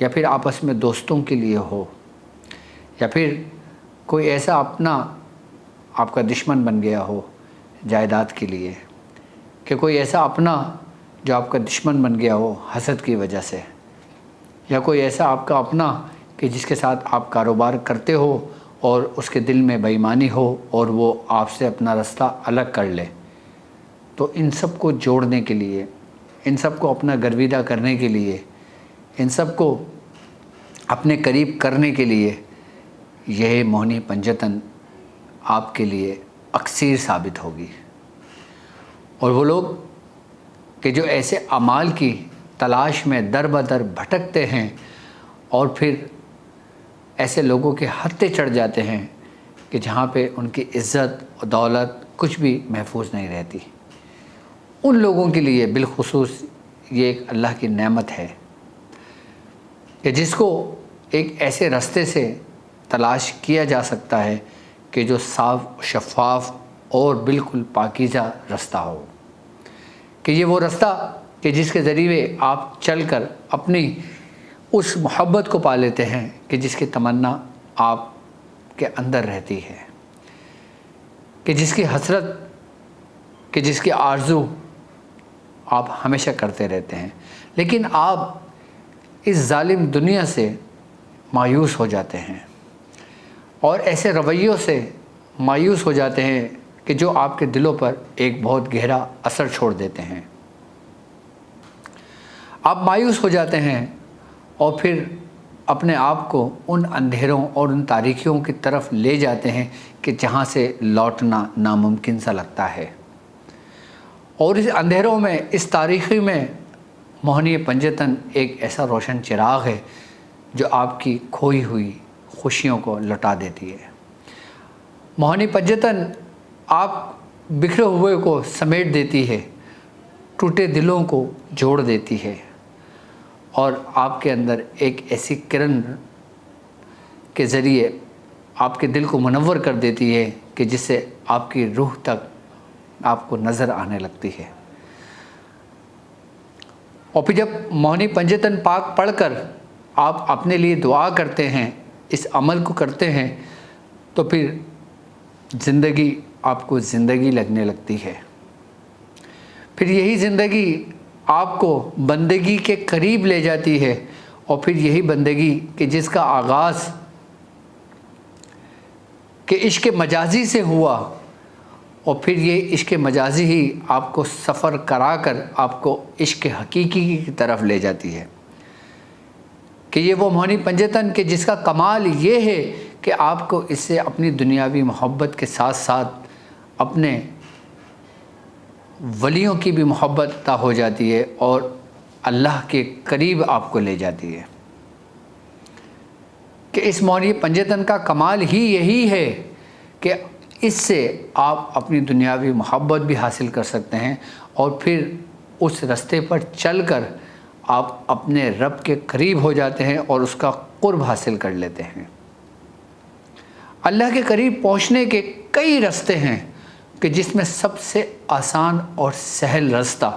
یا پھر آپس میں دوستوں کے لیے ہو، یا پھر کوئی ایسا اپنا آپ کا دشمن بن گیا ہو جائیداد کے لیے، کہ کوئی ایسا اپنا جو آپ کا دشمن بن گیا ہو حسد کی وجہ سے، یا کوئی ایسا آپ کا اپنا کہ جس کے ساتھ آپ کاروبار کرتے ہو اور اس کے دل میں بے ایمانی ہو اور وہ آپ سے اپنا رستہ الگ کر لے، تو ان سب کو جوڑنے کے لیے، ان سب کو اپنا گرویدہ کرنے کے لیے، ان سب کو اپنے قریب کرنے کے لیے یہ موہنی پنجتن آپ کے لیے اکسیر ثابت ہوگی۔ اور وہ لوگ کہ جو ایسے اعمال کی تلاش میں در بدر بھٹکتے ہیں اور پھر ایسے لوگوں کے ہتھے چڑھ جاتے ہیں کہ جہاں پہ ان کی عزت و دولت کچھ بھی محفوظ نہیں رہتی، ان لوگوں کے لیے بالخصوص یہ ایک اللہ کی نعمت ہے کہ جس کو ایک ایسے رستے سے تلاش کیا جا سکتا ہے کہ جو صاف شفاف اور بالکل پاکیزہ رستہ ہو، کہ یہ وہ رستہ کہ جس کے ذریعے آپ چل کر اپنی اس محبت کو پا لیتے ہیں کہ جس کی تمنا آپ کے اندر رہتی ہے، کہ جس کی حسرت، کہ جس کی آرزو آپ ہمیشہ کرتے رہتے ہیں، لیکن آپ اس ظالم دنیا سے مایوس ہو جاتے ہیں اور ایسے رویوں سے مایوس ہو جاتے ہیں کہ جو آپ کے دلوں پر ایک بہت گہرا اثر چھوڑ دیتے ہیں۔ آپ مایوس ہو جاتے ہیں اور پھر اپنے آپ کو ان اندھیروں اور ان تاریکیوں کی طرف لے جاتے ہیں کہ جہاں سے لوٹنا ناممکن سا لگتا ہے، اور اس اندھیروں میں، اس تاریکی میں موہنی پنجتن ایک ایسا روشن چراغ ہے جو آپ کی کھوئی ہوئی خوشیوں کو لوٹا دیتی ہے۔ موہنی پنجتن آپ بکھرے ہوئے کو سمیٹ دیتی ہے، ٹوٹے دلوں کو جوڑ دیتی ہے، اور آپ کے اندر ایک ایسی کرن کے ذریعے آپ کے دل کو منور کر دیتی ہے کہ جس سے آپ کی روح تک آپ کو نظر آنے لگتی ہے۔ اور پھر جب موہنی پنجتن پاک پڑھ کر آپ اپنے لیے دعا کرتے ہیں، اس عمل کو کرتے ہیں، تو پھر زندگی آپ کو زندگی لگنے لگتی ہے۔ پھر یہی زندگی آپ کو بندگی کے قریب لے جاتی ہے، اور پھر یہی بندگی کہ جس کا آغاز کہ عشق مجازی سے ہوا، اور پھر یہ عشق مجازی ہی آپ کو سفر کرا کر آپ کو عشق حقیقی کی طرف لے جاتی ہے، کہ یہ وہ موہنی پنجتن کہ جس کا کمال یہ ہے کہ آپ کو اس سے اپنی دنیاوی محبت کے ساتھ ساتھ اپنے ولیوں کی بھی محبت عطا ہو جاتی ہے اور اللہ کے قریب آپ کو لے جاتی ہے۔ کہ اس موہنی پنجتن کا کمال ہی یہی ہے کہ اس سے آپ اپنی دنیاوی محبت بھی حاصل کر سکتے ہیں، اور پھر اس رستے پر چل کر آپ اپنے رب کے قریب ہو جاتے ہیں اور اس کا قرب حاصل کر لیتے ہیں۔ اللہ کے قریب پہنچنے کے کئی راستے ہیں کہ جس میں سب سے آسان اور سہل رستہ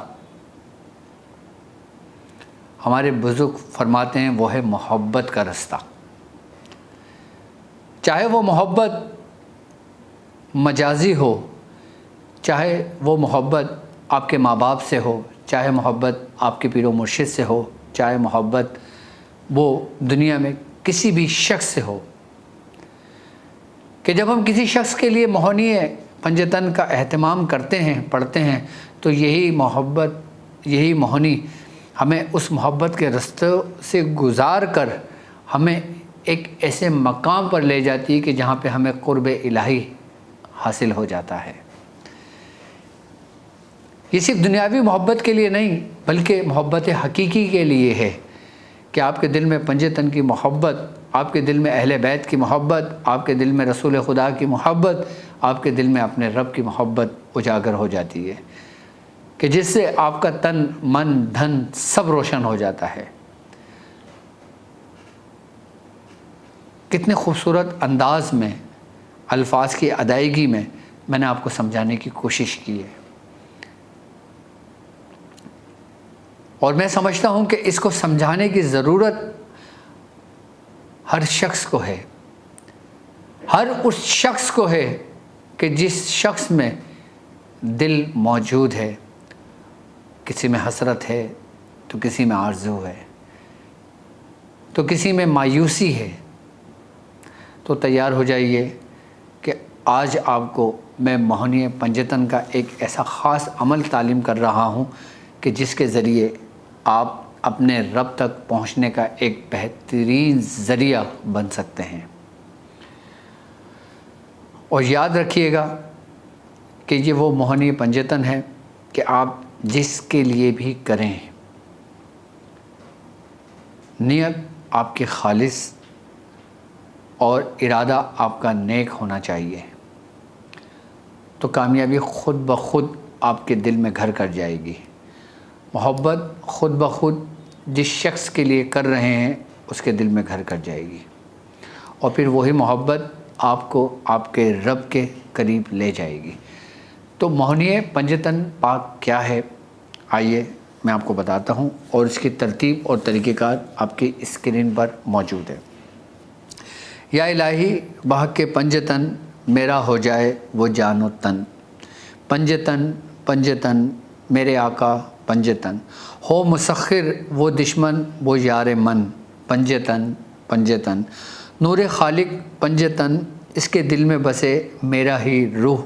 ہمارے بزرگ فرماتے ہیں وہ ہے محبت کا رستہ۔ چاہے وہ محبت مجازی ہو، چاہے وہ محبت آپ کے ماں باپ سے ہو، چاہے محبت آپ کے پیر و مرشد سے ہو، چاہے محبت وہ دنیا میں کسی بھی شخص سے ہو، کہ جب ہم کسی شخص کے لیے موہنی پنجتن کا اہتمام کرتے ہیں، پڑھتے ہیں، تو یہی محبت، یہی موہنی ہمیں اس محبت کے رستوں سے گزار کر ہمیں ایک ایسے مقام پر لے جاتی ہے کہ جہاں پہ ہمیں قرب الہی حاصل ہو جاتا ہے۔ یہ صرف دنیاوی محبت کے لیے نہیں بلکہ محبت حقیقی کے لیے ہے، کہ آپ کے دل میں پنجتن کی محبت، آپ کے دل میں اہل بیت کی محبت، آپ کے دل میں رسول خدا کی محبت، آپ کے دل میں اپنے رب کی محبت اجاگر ہو جاتی ہے، کہ جس سے آپ کا تن، من، دھن سب روشن ہو جاتا ہے۔ کتنے خوبصورت انداز میں، الفاظ کی ادائیگی میں میں نے آپ کو سمجھانے کی کوشش کی ہے، اور میں سمجھتا ہوں کہ اس کو سمجھانے کی ضرورت ہر شخص کو ہے، ہر اس شخص کو ہے کہ جس شخص میں دل موجود ہے. کسی میں حسرت ہے تو کسی میں آرزو ہے تو کسی میں مایوسی ہے. تو تیار ہو جائیے کہ آج آپ کو میں موہنی پنجتن کا ایک ایسا خاص عمل تعلیم کر رہا ہوں کہ جس کے ذریعے آپ اپنے رب تک پہنچنے کا ایک بہترین ذریعہ بن سکتے ہیں. اور یاد رکھیے گا کہ یہ وہ موہنی پنجتن ہے کہ آپ جس کے لیے بھی کریں، نیت آپ کی خالص اور ارادہ آپ کا نیک ہونا چاہیے، تو کامیابی خود بخود آپ کے دل میں گھر کر جائے گی. محبت خود بخود جس شخص کے لیے کر رہے ہیں اس کے دل میں گھر کر جائے گی، اور پھر وہی محبت آپ کو آپ کے رب کے قریب لے جائے گی. تو موہنی پنجتن پاک کیا ہے، آئیے میں آپ کو بتاتا ہوں، اور اس کی ترتیب اور طریقہ کار آپ کی اسکرین پر موجود ہے. یا الہی بحق کے پنجتن میرا ہو جائے وہ جان و تن، پنجتن پنجتن میرے آقا پنجتن، ہو مسخر وہ دشمن وہ یار من، پنجتن پنجتن نور خالق پنجتن، اس کے دل میں بسے میرا ہی روح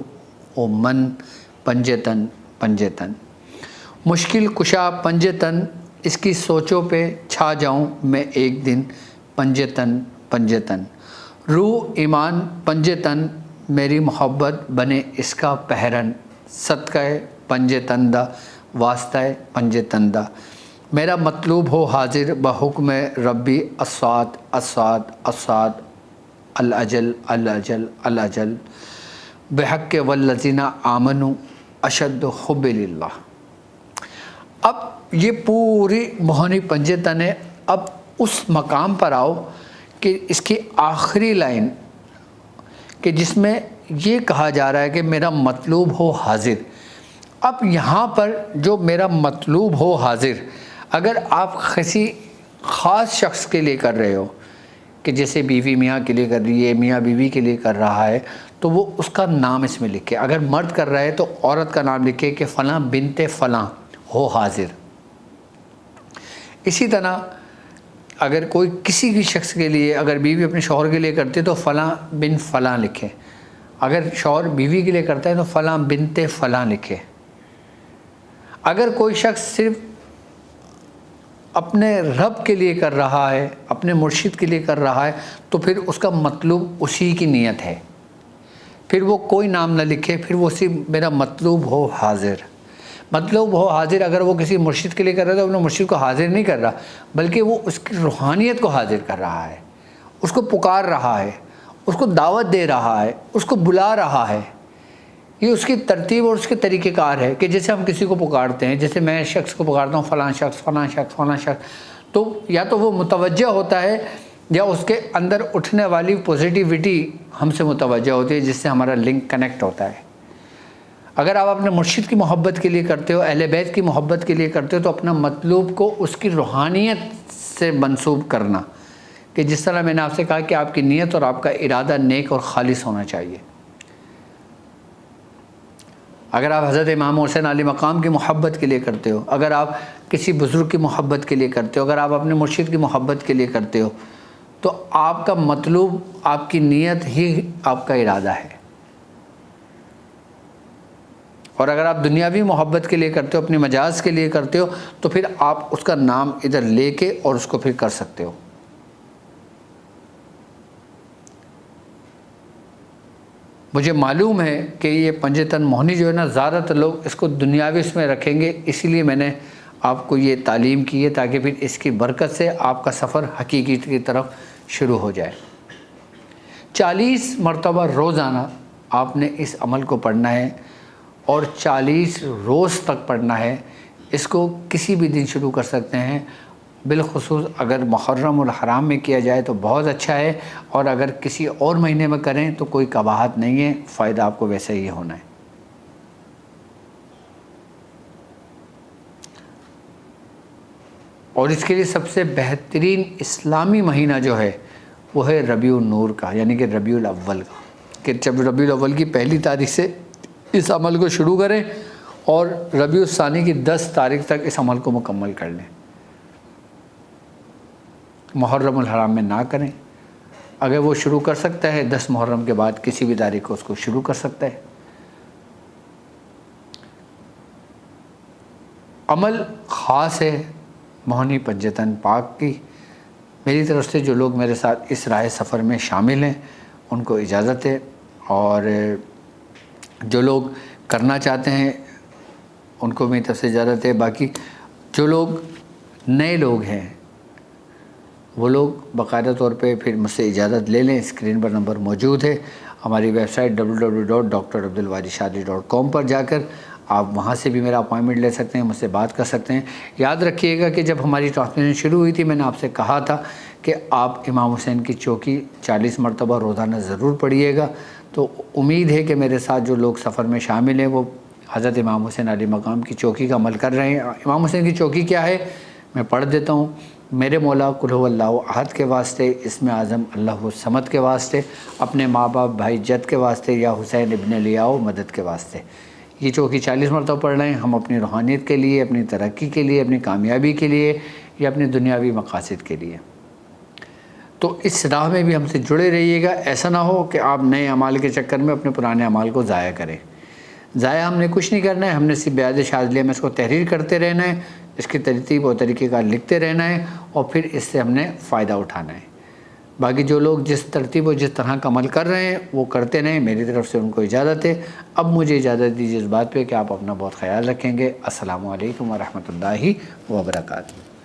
و من، پنجتن پنجتن مشکل کشا پنجتن، اس کی سوچوں پہ چھا جاؤں میں ایک دن، پنجتن پنجتن روح ایمان پنجتن، میری محبت بنے اس کا پہرن، صدقہ پنجتندہ واسطہ پنجتندہ، میرا مطلوب ہو حاضر بحکم ربی الصاد الصاد الصاد الاجل الاجل الاجل بحق والذین آمنوا اشد حب للہ. اب یہ پوری موہنی پنجتن ہے. اب اس مقام پر آؤ کہ اس کی آخری لائن کہ جس میں یہ کہا جا رہا ہے کہ میرا مطلوب ہو حاضر. اب یہاں پر جو میرا مطلوب ہو حاضر، اگر آپ کسی خاص شخص کے لیے کر رہے ہو، کہ جیسے بیوی میاں کے لیے کر رہی ہے، میاں بیوی کے لیے کر رہا ہے، تو وہ اس کا نام اس میں لکھے. اگر مرد کر رہا ہے تو عورت کا نام لکھے کہ فلاں بنت فلاں ہو حاضر. اسی طرح اگر کوئی کسی بھی شخص کے لیے، اگر بیوی اپنے شوہر کے لیے کرتی ہے تو فلاں بن فلاں لکھے. اگر شوہر بیوی کے لیے کرتا ہے تو فلاں بنت فلاں لکھے. اگر کوئی شخص صرف اپنے رب کے لیے کر رہا ہے، اپنے مرشد کے لیے کر رہا ہے، تو پھر اس کا مطلوب اسی کی نیت ہے. پھر وہ کوئی نام نہ لکھے، پھر وہ صرف میرا مطلوب ہو حاضر. مطلوب ہو حاضر اگر وہ کسی مرشد کے لیے کر رہا ہے تو اپنے مرشد کو حاضر نہیں کر رہا، بلکہ وہ اس کی روحانیت کو حاضر کر رہا ہے، اس کو پکار رہا ہے، اس کو دعوت دے رہا ہے، اس کو بلا رہا ہے. یہ اس کی ترتیب اور اس کے طریقہ کار ہے کہ جیسے ہم کسی کو پکارتے ہیں، جیسے میں شخص کو پکارتا ہوں فلاں شخص فلاں شخص فلاں شخص، تو یا تو وہ متوجہ ہوتا ہے یا اس کے اندر اٹھنے والی پوزیٹیوٹی ہم سے متوجہ ہوتی ہے، جس سے ہمارا لنک کنیکٹ ہوتا ہے. اگر آپ اپنے مرشد کی محبت کے لیے کرتے ہو، اہل بیت کی محبت کے لیے کرتے ہو، تو اپنا مطلوب کو اس کی روحانیت سے منسوب کرنا، کہ جس طرح میں نے آپ سے کہا کہ آپ کی نیت اور آپ کا ارادہ نیک اور خالص ہونا چاہیے. اگر آپ حضرت امام حسین علی مقام کی محبت کے لیے کرتے ہو، اگر آپ کسی بزرگ کی محبت کے لیے کرتے ہو، اگر آپ اپنے مرشد کی محبت کے لیے کرتے ہو، تو آپ کا مطلوب، آپ کی نیت ہی آپ کا ارادہ ہے. اور اگر آپ دنیاوی محبت کے لیے کرتے ہو، اپنے مجاز کے لیے کرتے ہو، تو پھر آپ اس کا نام ادھر لے کے اور اس کو پھر کر سکتے ہو. مجھے معلوم ہے کہ یہ پنجتن موہنی جو ہے نا، زیادہ تر لوگ اس کو دنیاوی اس میں رکھیں گے، اسی لیے میں نے آپ کو یہ تعلیم کی ہے تاکہ پھر اس کی برکت سے آپ کا سفر حقیقی کی طرف شروع ہو جائے. 40 مرتبہ روزانہ آپ نے اس عمل کو پڑھنا ہے اور 40 روز تک پڑھنا ہے. اس کو کسی بھی دن شروع کر سکتے ہیں، بالخصوص اگر محرم الحرام میں کیا جائے تو بہت اچھا ہے، اور اگر کسی اور مہینے میں کریں تو کوئی قباحت نہیں ہے، فائدہ آپ کو ویسے ہی ہونا ہے. اور اس کے لیے سب سے بہترین اسلامی مہینہ جو ہے وہ ہے ربیع النور کا، یعنی کہ ربیع الاول کا، کہ جب ربیع الاول کی پہلی تاریخ سے اس عمل کو شروع کریں اور ربیع الثانی کی 10 تاریخ تک اس عمل کو مکمل کر لیں۔ محرم الحرام میں نہ کریں، اگر وہ شروع کر سکتا ہے 10 محرم کے بعد کسی بھی تاریخ کو اس کو شروع کر سکتا ہے۔ عمل خاص ہے موہنی پنجتن پاک کی۔ میری طرف سے جو لوگ میرے ساتھ اس راہ سفر میں شامل ہیں ان کو اجازت ہے، اور جو لوگ کرنا چاہتے ہیں ان کو میری طرف سے اجازت ہے۔ باقی جو لوگ نئے لوگ ہیں وہ لوگ باقاعدہ طور پہ پھر مجھ سے اجازت لے لیں، اسکرین پر نمبر موجود ہے، ہماری ویب سائٹ www.drabdulwariشادی.com پر جا کر آپ وہاں سے بھی میرا اپوائنٹمنٹ لے سکتے ہیں، مجھ سے بات کر سکتے ہیں۔ یاد رکھیے گا کہ جب ہماری ٹرانسمیشن شروع ہوئی تھی میں نے آپ سے کہا تھا کہ آپ امام حسین کی چوکی 40 مرتبہ روزانہ ضرور پڑھیے گا، تو امید ہے کہ میرے ساتھ جو لوگ سفر میں شامل ہیں وہ حضرت امام حسین علیہ مقام کی چوکی کا عمل کر رہے ہیں۔ امام حسین کی چوکی کیا ہے میں پڑھ دیتا ہوں۔ میرے مولا قل هو اللہ احد کے واسطے، اسم اعظم اللہ الصمد کے واسطے، اپنے ماں باپ بھائی جد کے واسطے، یا حسین ابن علی آؤ مدد کے واسطے۔ یہ چوکی 40 مرتبہ پڑھ رہے ہیں ہم اپنی روحانیت کے لیے، اپنی ترقی کے لیے، اپنی کامیابی کے لیے، یا اپنے دنیاوی مقاصد کے لیے۔ تو اس راہ میں بھی ہم سے جڑے رہیے گا، ایسا نہ ہو کہ آپ نئے اعمال کے چکر میں اپنے پرانے اعمال کو ضائع کریں۔ ضائع ہم نے کچھ نہیں کرنا ہے، ہم نے صرف بیعت شاذلیہ میں اس کو تحریر کرتے رہنا ہے، اس کی ترتیب اور طریقہ کار لکھتے رہنا ہے، اور پھر اس سے ہم نے فائدہ اٹھانا ہے۔ باقی جو لوگ جس ترتیب اور جس طرح کا عمل کر رہے ہیں وہ کرتے رہیں، میری طرف سے ان کو اجازت ہے۔ اب مجھے اجازت دیجیے اس بات پہ کہ آپ اپنا بہت خیال رکھیں گے۔ السلام علیکم ورحمۃ اللہ وبرکاتہ۔